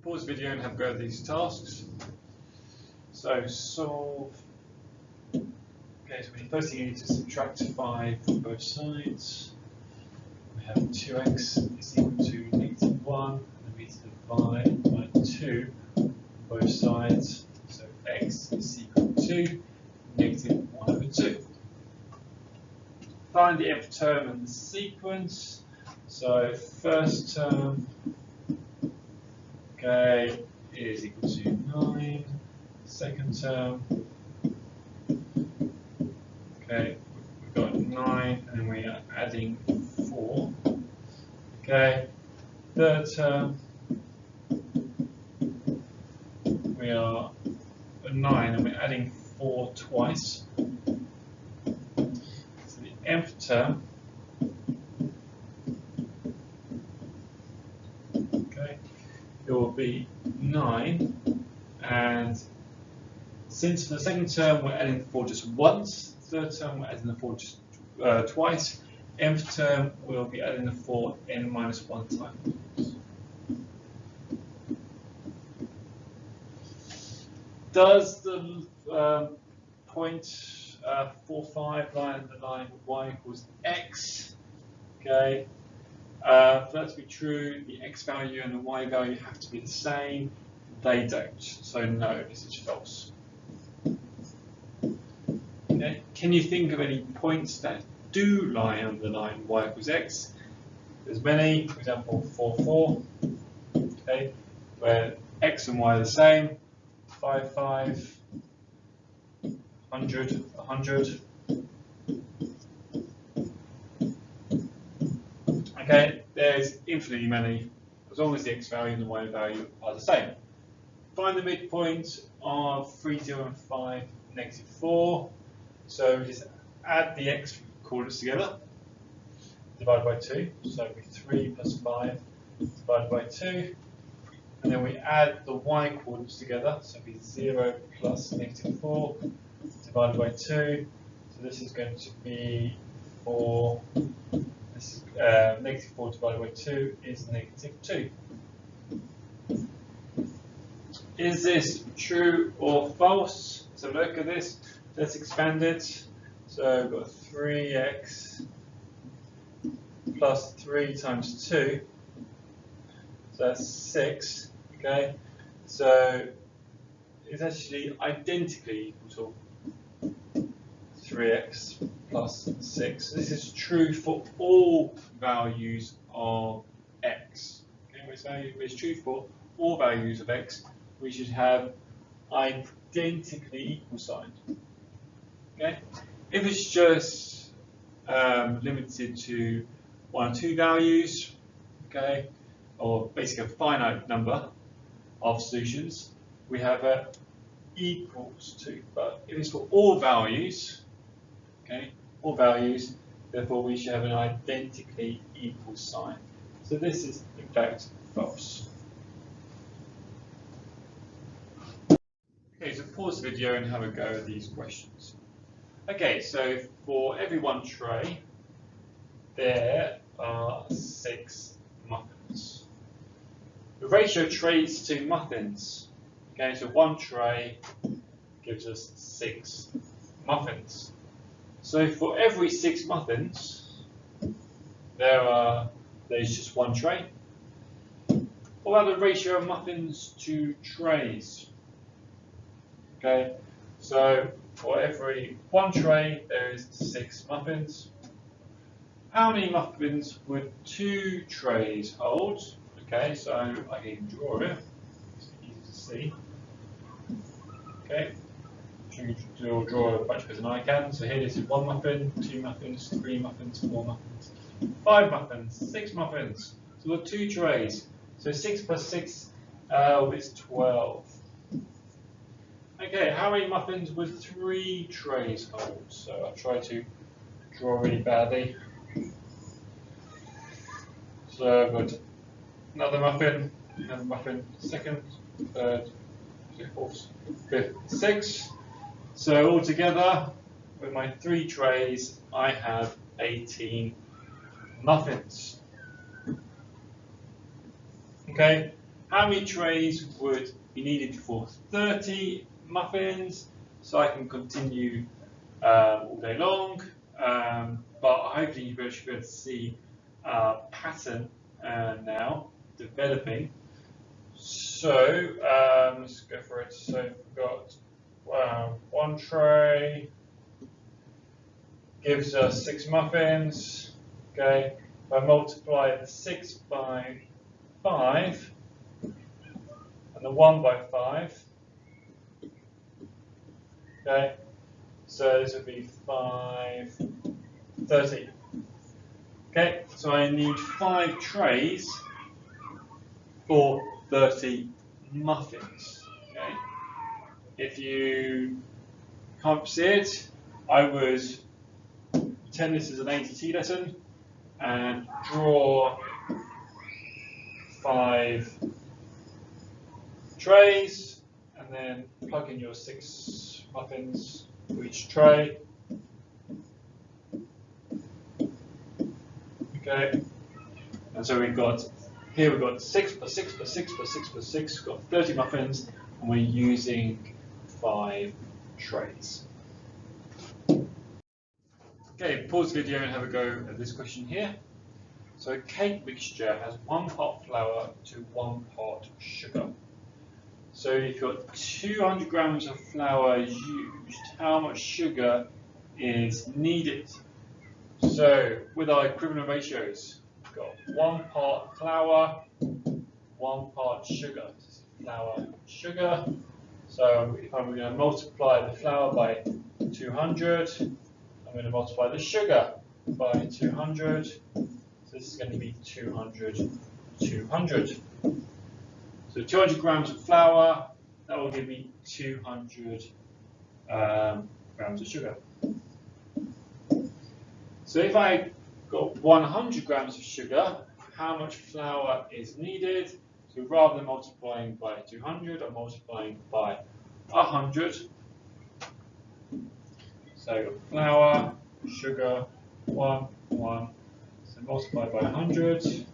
pause the video and have a go at these tasks. So solve. Okay, so first thing you need to subtract 5 from both sides. We have 2x is equal to -1, and then we need to divide by 2 on both sides. So x is equal to -1/2. Find the nth term in the sequence. So first term, okay, is equal to 9. Second term, okay, we've got 9, and then we are adding 4. Okay, third term, we are 9, and we're adding 4 twice. So the nth term, okay, it will be 9, and since for the second term we're adding the 4 just once, third term we're adding the 4 just twice, nth term we'll be adding the 4 n-1 times. Does the point 4,5 lie on the line y equals x? Okay, for that to be true, the x value and the y value have to be the same. They don't, so no, this is false. Okay. Can you think of any points that do lie on the line y equals x? There's many, for example 4, 4, okay, where x and y are the same, 5, 5, 100, 100. Okay, there's infinitely many, as long as the x value and the y value are the same. Find the midpoint of 3, 0, and 5, -4. So we just add the x coordinates together, divide by 2. So it'll be 3 plus 5 divided by 2. And then we add the y coordinates together. So it'll be 0 plus -4 divided by 2. So this is going to be 4. This is -4 divided by 2 is -2. Is this true or false? So look at this. Let's expand it. So we've got 3x plus 3 times 2. So that's 6. Okay. So it's actually identically equal to 3x plus 6. This is true for all values of x. Okay, it's true for all values of x. We should have identically equal signs. Okay, if it's just limited to 1 or 2 values, okay, or basically a finite number of solutions, we have a equals to. But if it's for all values, okay, all values, therefore we should have an identically equal sign. So this is in fact false. Okay, so pause the video and have a go at these questions. Okay, so for every one tray, there are 6 muffins. The ratio of trays to muffins, okay, so one tray gives us 6 muffins. So for every 6 muffins, there's just one tray. What about the ratio of muffins to trays? Okay, so for every one tray, there is 6 muffins. How many muffins would 2 trays hold? Okay, so I can draw it. It's easy to see. Okay, draw a much better than I can. So here this is 1 muffin, 2 muffins, 3 muffins, 4 muffins, 5 muffins, 6 muffins. So we've got 2 trays. So 6 plus 6 is 12. Okay, how many muffins would 3 trays hold? So I'll try to draw really badly. So I've got another muffin, second, third, fourth, fifth, sixth. So altogether, with my 3 trays, I have 18 muffins. Okay, how many trays would be needed for 30 muffins? So I can continue all day long, but hopefully you should be able to see a pattern now developing. So let's go for it. So we've got one tray gives us 6 muffins. Okay, if I multiply the 6 by 5 and the 1 by 5. Okay, so this would be 5, 30. Okay, so I need 5 trays for 30 muffins. Okay, if you can't see it, I would pretend this is an ATT lesson and draw 5 trays and then plug in your 6 muffins for each tray. Okay, and so we've got 6 plus 6 plus 6 plus 6 plus 6, we've got 30 muffins, and we're using 5 trays. Okay, pause the video and have a go at this question here. So a cake mixture has 1 part flour to 1 part sugar. So if you've got 200 grams of flour used, how much sugar is needed? So with our equivalent ratios, we've got 1 part flour, 1 part sugar. Flour, sugar. So if I'm going to multiply the flour by 200, I'm going to multiply the sugar by 200. So this is going to be 200, 200. So 200 grams of flour, that will give me 200 grams of sugar. So if I got 100 grams of sugar, how much flour is needed? So rather than multiplying by 200, I'm multiplying by 100. So flour, sugar, 1, 1. So multiply by 100,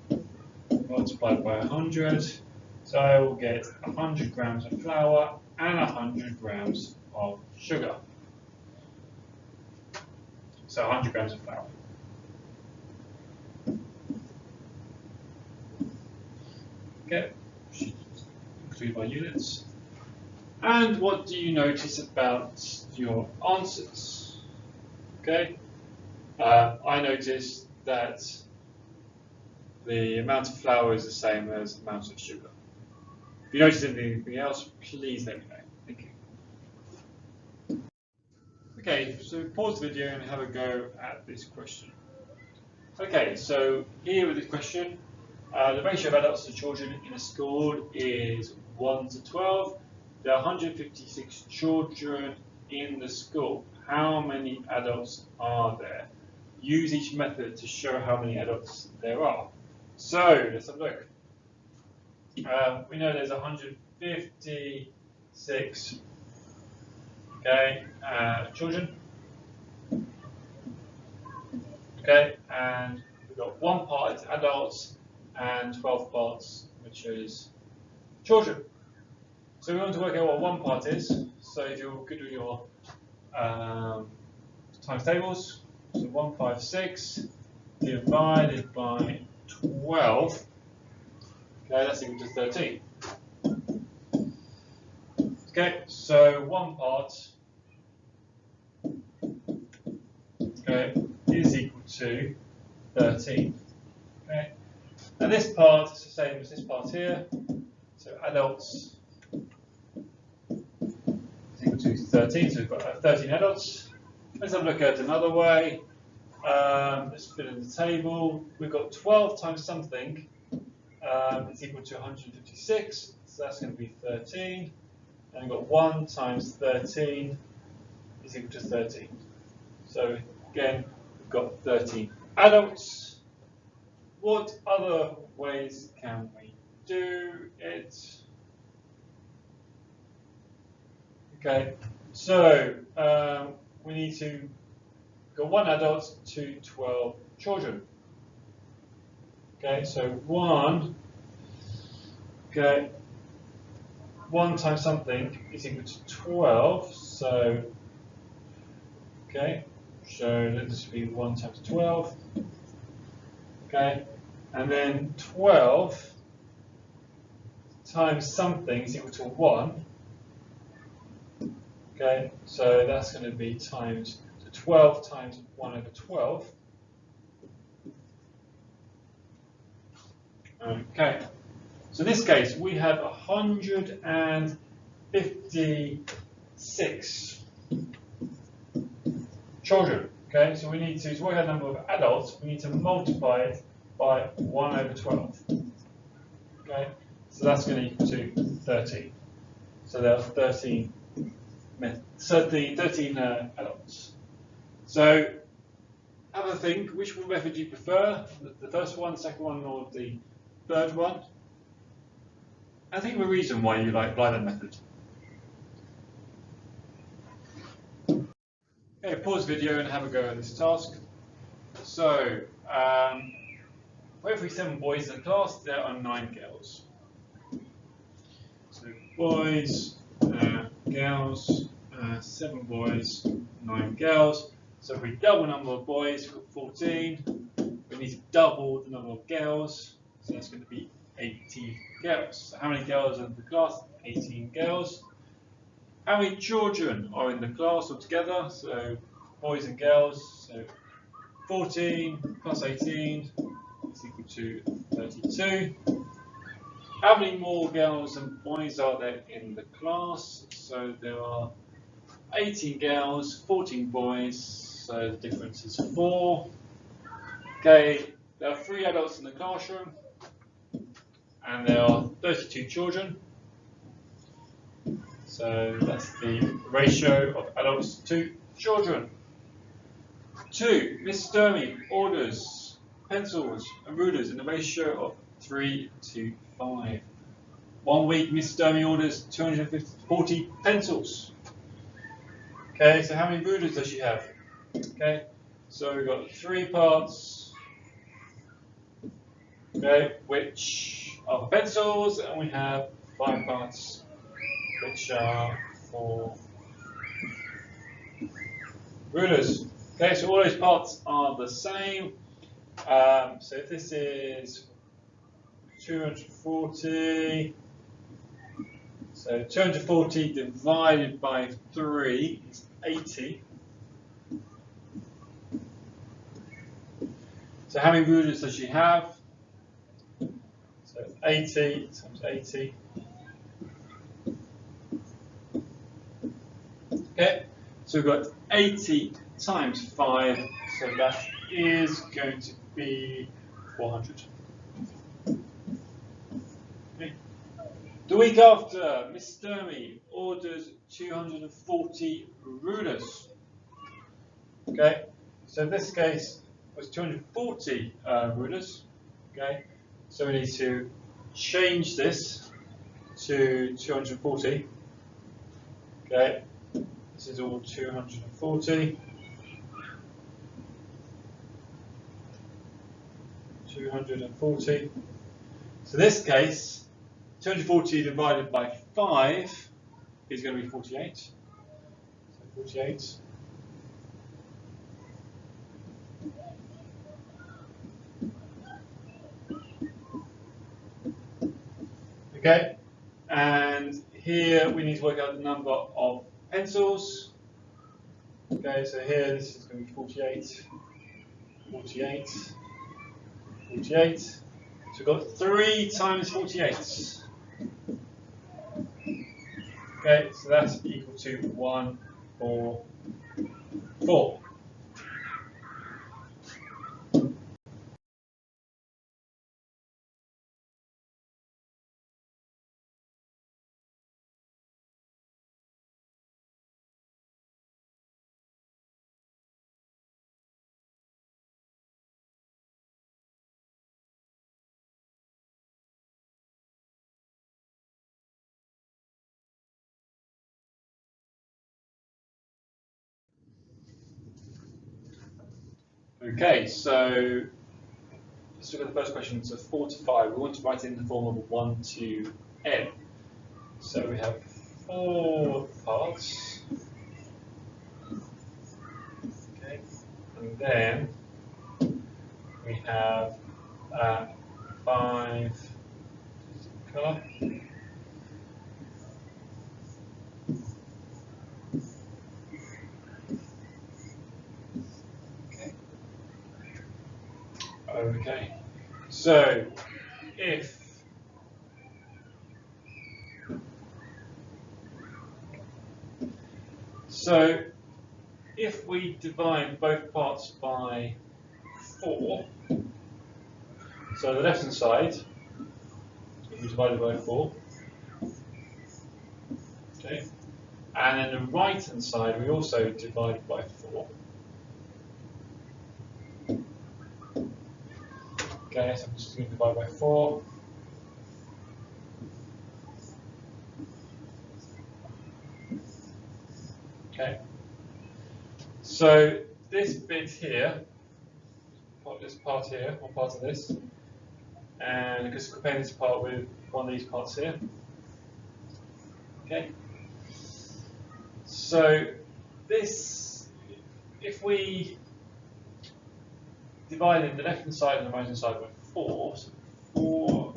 multiply by 100. So I will get 100 grams of flour and 100 grams of sugar. So 100 grams of flour. Okay, include my units. And what do you notice about your answers? Okay, I noticed that the amount of flour is the same as the amount of sugar. If you notice anything else, please let me know. Thank you. Okay, so pause the video and have a go at this question. Okay, so here with this question, the ratio of adults to children in a school is 1 to 12. There are 156 children in the school. How many adults are there? Use each method to show how many adults there are. So let's have a look. We know there's 156 children. Okay, and we've got 1 part is adults and 12 parts, which is children. So we want to work out what 1 part is. So if you're good with your times tables, so 156 divided by 12, okay, that's equal to 13. Okay, so 1 part, okay, is equal to 13. Okay, and this part is the same as this part here. So adults is equal to 13. So we've got 13 adults. Let's have a look at another way. Let's fill in the table. We've got 12 times something is equal to 156. So that's going to be 13. And we've got 1 times 13 is equal to 13. So again, we've got 13 adults. What other ways can we do it? Okay, so we need to go 1 adult to 12 children. Okay, so 1 Okay, 1 times something is equal to 12. So, okay, so this will be 1 times 12. Okay, and then 12 times something is equal to 1. Okay, so that's going to be times, so 12 times 1 over 12. Okay, so in this case we have 156 children. Okay, so we need to work out the number of adults, we need to multiply it by 1 over 12. Okay, so that's going to equal to 13. So there are 13 adults. So have a think, which method do you prefer? The first one, the second one, or the third one? I think of a reason why you like Blythe method. Okay, pause the video and have a go at this task. So, for every 7 boys in the class, there are 9 girls. So boys, girls, 7 boys, 9 girls. So if we double the number of boys, we've got 14. We need to double the number of girls, so that's going to be 18 girls. So how many girls are in the class? 18 girls. How many children are in the class altogether? So boys and girls. So 14 plus 18 is equal to 32. How many more girls and boys are there in the class? So there are 18 girls, 14 boys, so the difference is 4. Okay, there are 3 adults in the classroom, and there are 32 children. So that's the ratio of adults to children. 2, Miss Sturmey orders pencils and rulers in the ratio of 3 to 5. 1 week, Miss Sturmey orders 240 pencils. Okay, so how many rulers does she have? Okay, so we've got 3 parts, okay, which are for pencils, and we have 5 parts, which are for rulers. Okay, so all those parts are the same. So if this is 240, so 240 divided by 3 is 80. So how many rulers does she have? So 80 times 80. Okay, so we've got 80 times 5, so that is going to be 400. Okay. The week after, Miss Sturmey orders 240 rulers. Okay, so in this case was 240 rulers. Okay, so we need to change this to 240. Okay, this is all 240. 240. So in this case, 240 divided by 5 is going to be 48. So 48. Okay, and here we need to work out the number of pencils. Okay, so here this is going to be 48, 48, 48. So we've got 3 times 48. Okay, so that's equal to 144. Okay, so let's look at the first question. So 4 to 5. We want to write it in the form of 1 to n. So we have 4 parts. Okay, and then we have 5 colour. Okay, so if we divide both parts by 4, so the left hand side, if we divide it by 4, okay, and then the right hand side we also divide by 4. Okay, so I'm just going to divide by 4. Okay. So this bit here, this part here, one part of this, and because we're comparing this part with one of these parts here. Okay. So this, if we divided the left hand side and the right hand side by 4, so 4,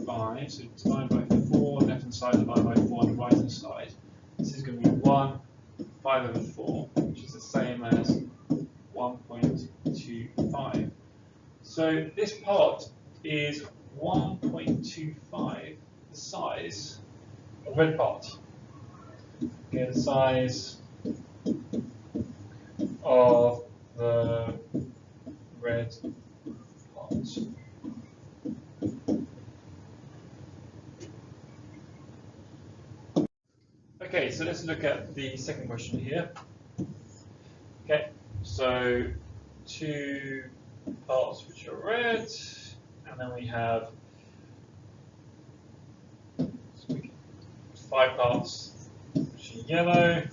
5, so divide by 4, left hand side divided by 4 on the right hand side. This is going to be 1, 5 over 4, which is the same as 1.25. So this part is 1.25 the size of the red part. Okay, the size of the red part. Okay, so let's look at the second question here. Okay, so 2 parts which are red, and then we have 5 parts which are yellow.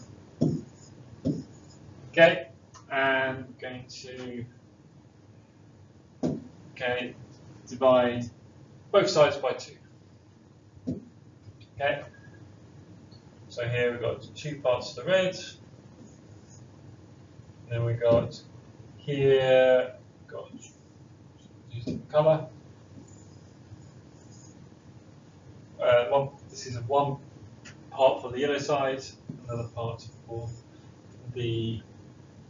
Okay, and we're going to divide both sides by 2. Okay, so here we've got 2 parts of the red, and then we've got here, using colour. This is one part for the yellow side, another part for the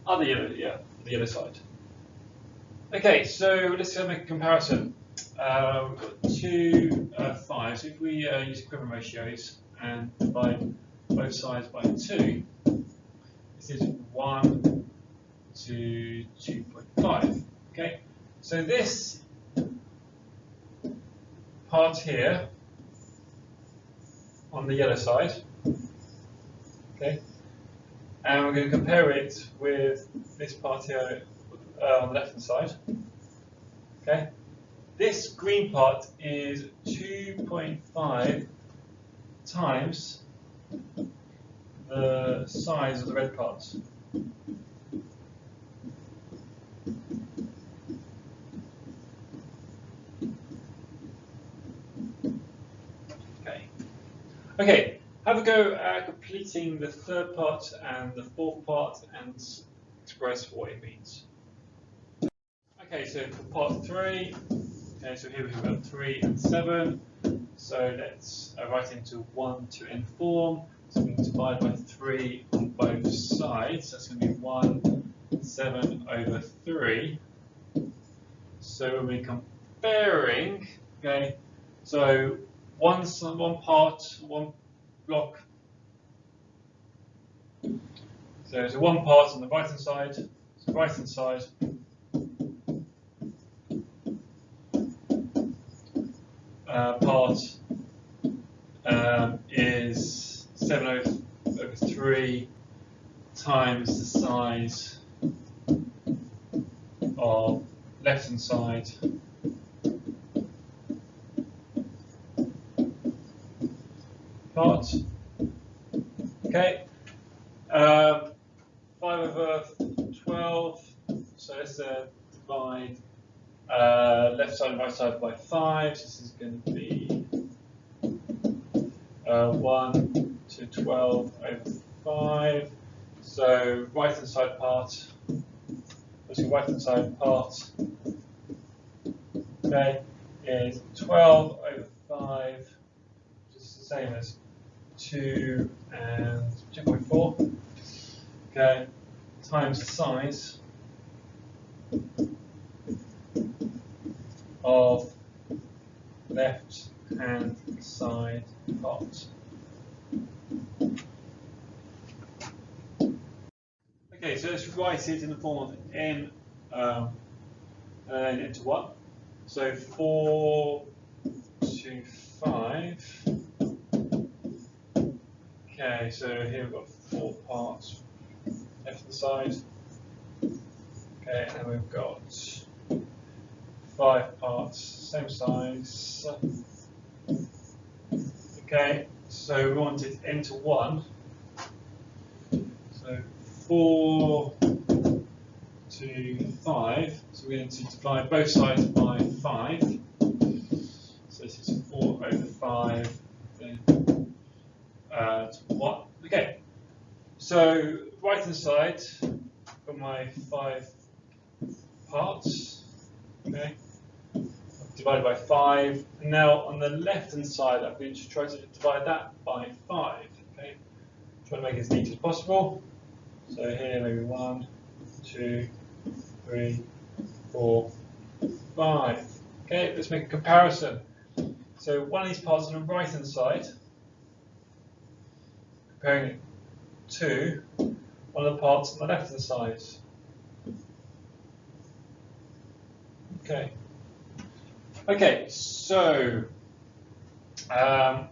other yellow, the yellow side. Okay, so let's make a comparison. We've got 2, 5. So if we use equivalent ratios and divide both sides by 2, this is 1 to 2.5. Okay, so this part here on the yellow side, okay, and we're going to compare it with this part here on the left hand side. Okay, this green part is 2.5 times the size of the red part. Okay, have a go at completing the third part and the fourth part and express what it means. Okay, so for part 3, okay, so here we've got 3 and 7. So let's write into 1 to n form. So we can divide by 3 on both sides. That's going to be 1, 7 over 3. So we'll be comparing, okay, so one part, one block. So there's one part on the right hand side. So right hand side part is 7 over 3 times the size of left hand side part. Okay, 5 over 12. So let's divide left side and right side by 5. So this is going to be 1 to 12 over 5. So right hand side part, okay, is 12 over 5, which is the same as 2 and 2.4, okay, times the size of left hand side part. Okay, so let's write it in the form of n and then into 1. So 4 to 5. Okay, so here we've got 4 parts left hand side. Okay, and we've got 5 parts, same size. Okay, so we want it n to 1. So 4 to 5. So we're going to divide both sides by 5. So this is 4 over 5 then to 1. Okay, so right hand side for my 5 parts. Okay, divided by 5. And now on the left hand side, I'm going to try to divide that by 5. Okay, try to make it as neat as possible. So here, maybe 1, 2, 3, 4, 5. Okay, let's make a comparison. So one of these parts on the right hand side, comparing it to one of the parts on the left hand side. Okay. Okay, so so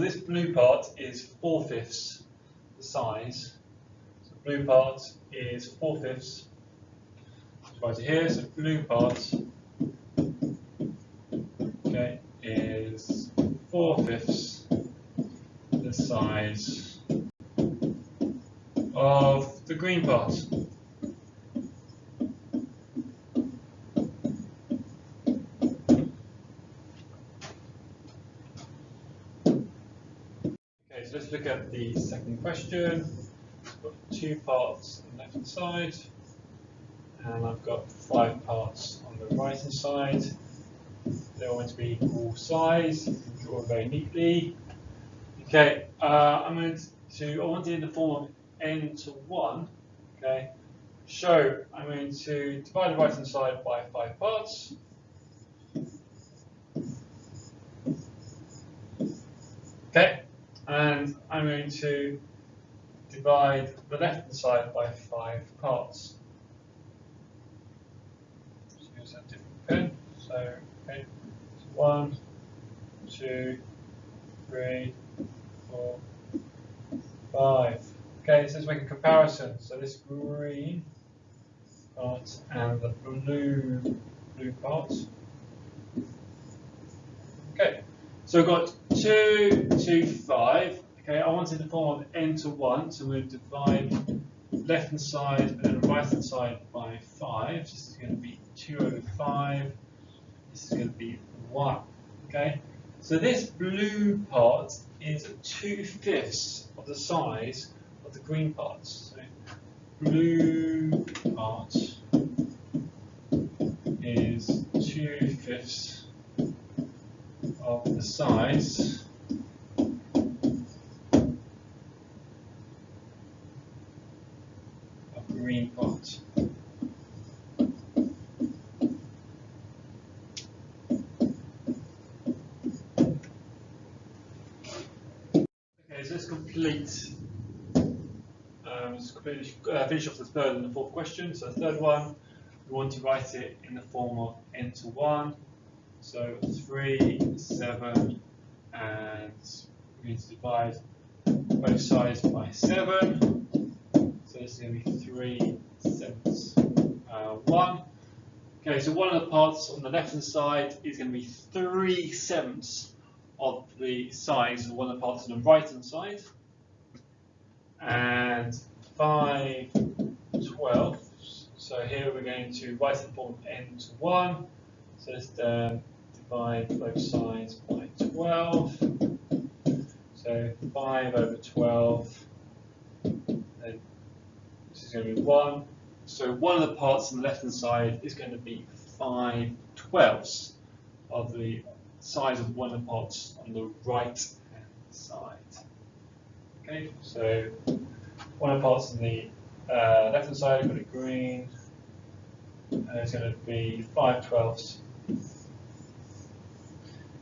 this blue part is 4/5 the size. So blue part is 4/5. Right here, so blue part, okay, is 4/5 the size of the green part. Okay, so let's look at the second question. I've got 2 parts on the left hand side, and I've got 5 parts on the right hand side. They're all going to be equal size. You can draw very neatly. Okay, I want it in the form of n to 1. Okay, so I'm going to divide the right hand side by 5 parts. Okay, and I'm going to divide the left hand side by 5 parts. Let's use a different pen. So, okay, 1, 2, 3, 4, 5. Okay, so let's make a comparison. So this green part and the blue part. Okay, so we've got 2 to 5. Okay, I wanted the form of n to 1, so we'll divide left hand side and then right hand side by 5. This is going to be 2 over 5. This is going to be 1. Okay, so this blue part is 2/5 of the size of the green parts. So blue part is 2/5 of the size of green part. Okay, so let's finish off the third and the fourth question. So the third one, we want to write it in the form of n to 1. So 3, 7, and we need to divide both sides by 7. So this is going to be 3/7. 1. Okay, so one of the parts on the left hand side is going to be 3/7 of the size of one of the parts on the right hand side. And 5/12 So here we're going to write the form n to 1. So let's divide both sides by 12. So 5 over 12. And this is going to be 1. So one of the parts on the left hand side is going to be 5/12 of the size of one of the parts on the right hand side. Okay, so one of the parts on the left hand side, we've got a green, and it's going to be 5/12.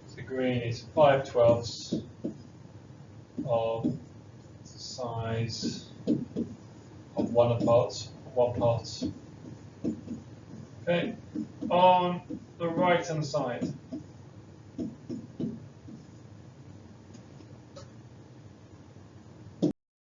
So green is 5/12 of the size of one of the parts, one part. Okay, on the right hand side,